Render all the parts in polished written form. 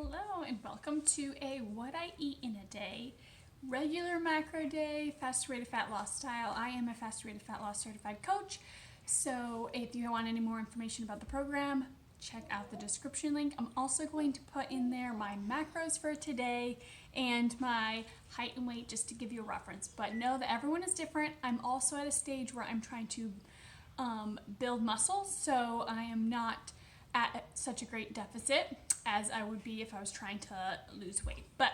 Hello and welcome to a What I Eat in a Day, regular macro day, fast rate of fat loss style. I am a fast rate of fat loss certified coach, so if you want any more information about the program, check out the description link. I'm also going to put in there my macros for today and my height and weight just to give you a reference. But know that everyone is different. I'm also at a stage where I'm trying to build muscle, so I am not at such a great deficit as I would be if I was trying to lose weight. But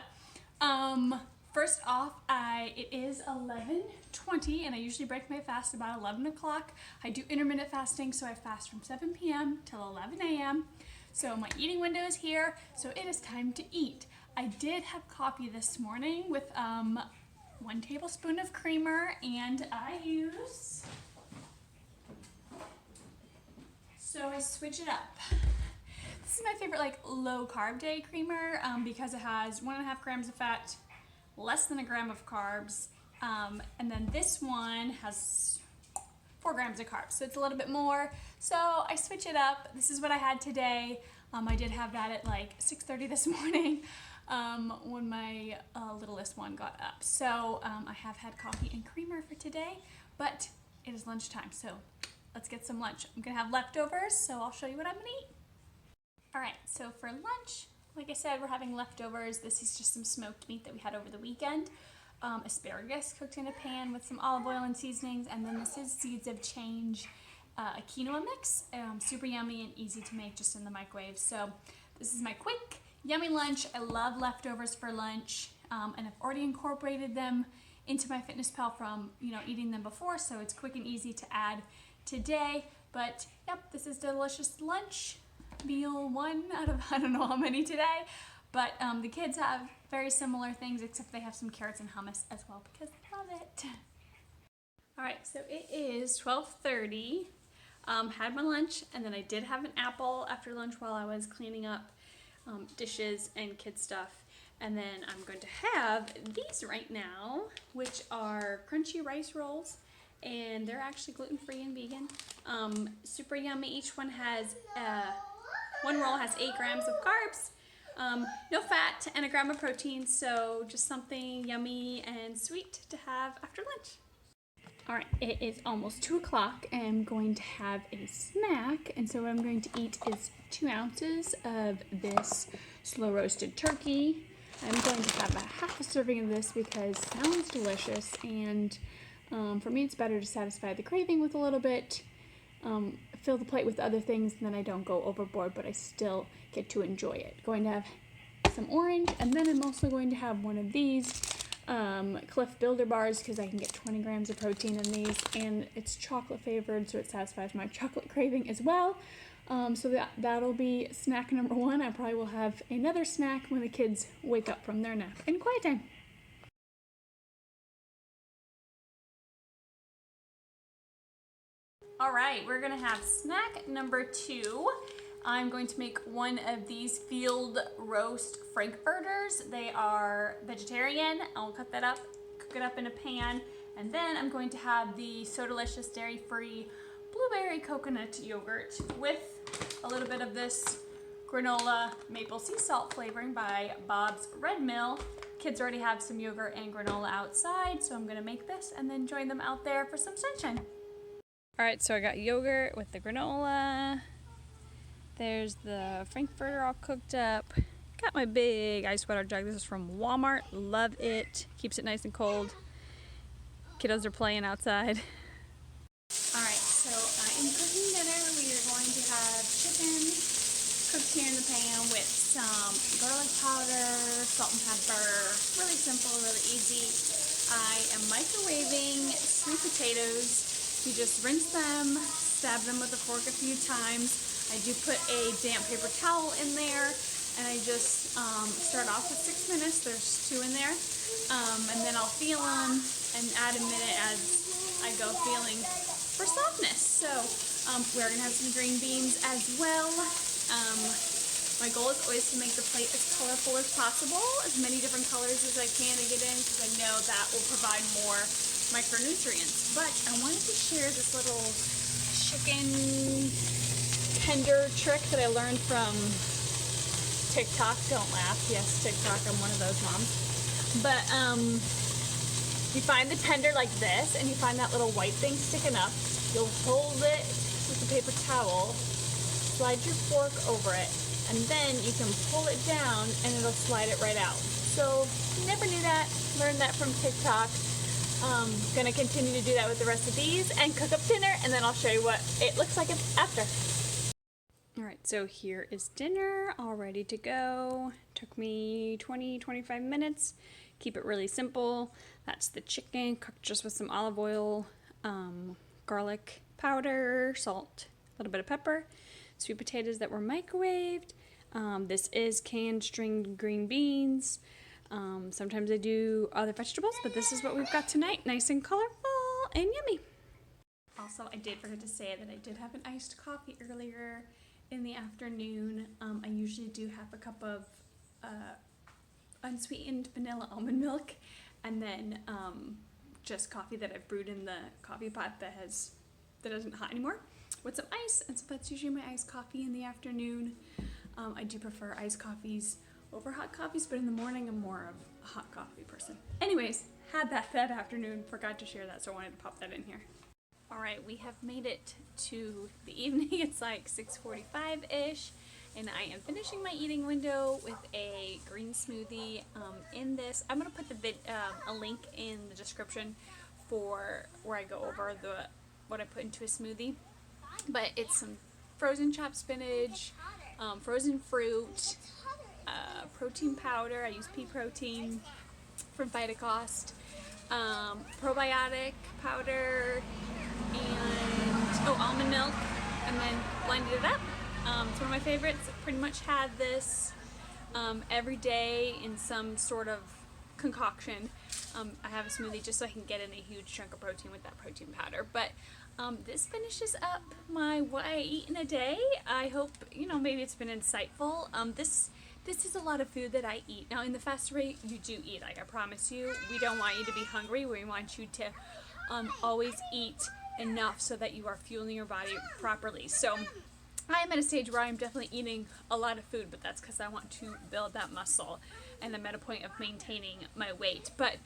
first off, it is 11:20 and I usually break my fast about 11 o'clock. I do intermittent fasting, so I fast from 7 p.m. till 11 a.m. So my eating window is here, so it is time to eat. I did have coffee this morning with 1 tablespoon of creamer, and I switch it up. This is my favorite low carb day creamer because it has 1.5 grams of fat, less than a gram of carbs, and then this one has 4 grams of carbs, so it's a little bit more. So I switch it up. This is what I had today. I did have that at 6:30 this morning when my littlest one got up. So I have had coffee and creamer for today, but it is lunchtime, so let's get some lunch. I'm gonna have leftovers, so I'll show you what I'm gonna eat. All right, so for lunch, like I said, we're having leftovers. This is just some smoked meat that we had over the weekend. Asparagus cooked in a pan with some olive oil and seasonings, and then this is Seeds of Change, a quinoa mix. Super yummy and easy to make just in the microwave. So this is my quick, yummy lunch. I love leftovers for lunch, and I've already incorporated them into my FitnessPal from eating them before, so it's quick and easy to add today. But yep, this is delicious lunch. Meal 1 out of I don't know how many today, but the kids have very similar things, except they have some carrots and hummus as well because they love it. All right, so it is 12:30. Had my lunch, and then I did have an apple after lunch while I was cleaning up dishes and kid stuff. And then I'm going to have these right now, which are crunchy rice rolls, and they're actually gluten-free and vegan. Super yummy. Each one has one roll has 8 grams of carbs, no fat, and a gram of protein, so just something yummy and sweet to have after lunch. All right, it is almost 2 o'clock, and I'm going to have a snack, and so what I'm going to eat is 2 ounces of this slow-roasted turkey. I'm going to have half a serving of this because it sounds delicious, and for me it's better to satisfy the craving with a little bit, fill the plate with other things, and then I don't go overboard, but I still get to enjoy it. Going to have some orange, and then I'm also going to have one of these Cliff Builder bars because I can get 20 grams of protein in these, and it's chocolate flavored, so it satisfies my chocolate craving as well. So that'll be snack number 1. I probably will have another snack when the kids wake up from their nap in quiet time. All right, we're gonna have snack number 2. I'm going to make one of these field roast frankfurters. They are vegetarian. I'll cut that up, cook it up in a pan, and then I'm going to have the So Delicious dairy-free blueberry coconut yogurt with a little bit of this granola maple sea salt flavoring by Bob's Red Mill. Kids already have some yogurt and granola outside, so I'm gonna make this and then join them out there for some sunshine. All right, so I got yogurt with the granola. There's the frankfurter all cooked up. Got my big ice water jug. This is from Walmart. Love it. Keeps it nice and cold. Kiddos are playing outside. All right, so I am cooking dinner. We are going to have chicken cooked here in the pan with some garlic powder, salt and pepper. Really simple, really easy. I am microwaving sweet potatoes. You just rinse them, stab them with a fork a few times. I do put a damp paper towel in there, and I just start off with 6 minutes. There's 2 in there, and then I'll feel them and add a minute as I go feeling for softness. So we're gonna have some green beans as well. My goal is always to make the plate as colorful as possible, as many different colors as I can to get in, because I know that will provide more micronutrients. But I wanted to share this little chicken tender trick that I learned from TikTok. Don't laugh. Yes, TikTok. I'm one of those moms. But you find the tender like this, and you find that little white thing sticking up. You'll hold it with a paper towel, slide your fork over it, and then you can pull it down, and it'll slide it right out. So, never knew that. Learned that from TikTok. Gonna continue to do that with the rest of these and cook up dinner, and then I'll show you what it looks like after. Alright, so here is dinner all ready to go. Took me 20-25 minutes. Keep it really simple. That's the chicken cooked just with some olive oil, garlic powder, salt, a little bit of pepper, sweet potatoes that were microwaved. This is canned stringed green beans. Sometimes I do other vegetables, but this is what we've got tonight. Nice and colorful and yummy. Also, I did forget to say that I did have an iced coffee earlier in the afternoon. I usually do have a cup of unsweetened vanilla almond milk, and then just coffee that I've brewed in the coffee pot that isn't hot anymore, with some ice, and so that's usually my iced coffee in the afternoon. I do prefer iced coffees over hot coffees, but in the morning I'm more of a hot coffee person. Anyways, had that afternoon, forgot to share that, so I wanted to pop that in here. Alright, we have made it to the evening. It's like 6:45-ish, and I am finishing my eating window with a green smoothie. In this, I'm going to put a link in the description for where I go over what I put into a smoothie. But it's some frozen chopped spinach, frozen fruit, protein powder. I use pea protein from Vitacost, probiotic powder, and almond milk, and then blended it up. It's one of my favorites. Pretty much had this every day in some sort of concoction. I have a smoothie just so I can get in a huge chunk of protein with that protein powder. But this finishes up what I eat in a day. I hope, maybe it's been insightful. This is a lot of food that I eat. Now, in the fast rate, you do eat. Like, I promise you, we don't want you to be hungry. We want you to always eat enough so that you are fueling your body properly. So I am at a stage where I'm definitely eating a lot of food, but that's because I want to build that muscle, and I'm at a point of maintaining my weight. But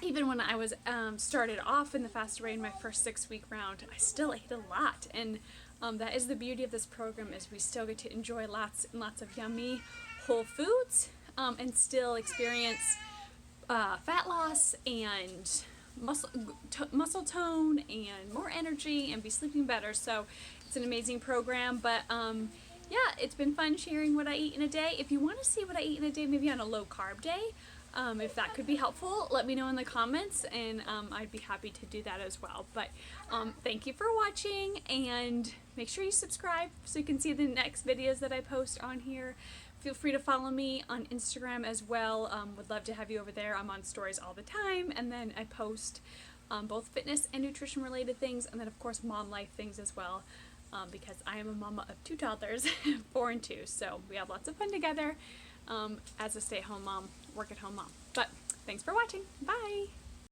even when I was started off in the fast rate in my first 6-week round, I still ate a lot, and that is the beauty of this program, is we still get to enjoy lots and lots of yummy whole foods, and still experience fat loss and muscle tone and more energy and be sleeping better. So it's an amazing program. But yeah, it's been fun sharing what I eat in a day. If you want to see what I eat in a day, maybe on a low carb day, if that could be helpful, let me know in the comments, and I'd be happy to do that as well. But thank you for watching, and make sure you subscribe so you can see the next videos that I post on here. Feel free to follow me on Instagram as well. Would love to have you over there. I'm on stories all the time, and then I post both fitness and nutrition related things, and then of course mom life things as well, because I am a mama of 2 toddlers, 4 and 2, so we have lots of fun together as a stay-at-home mom, work-at-home mom. But thanks for watching. Bye!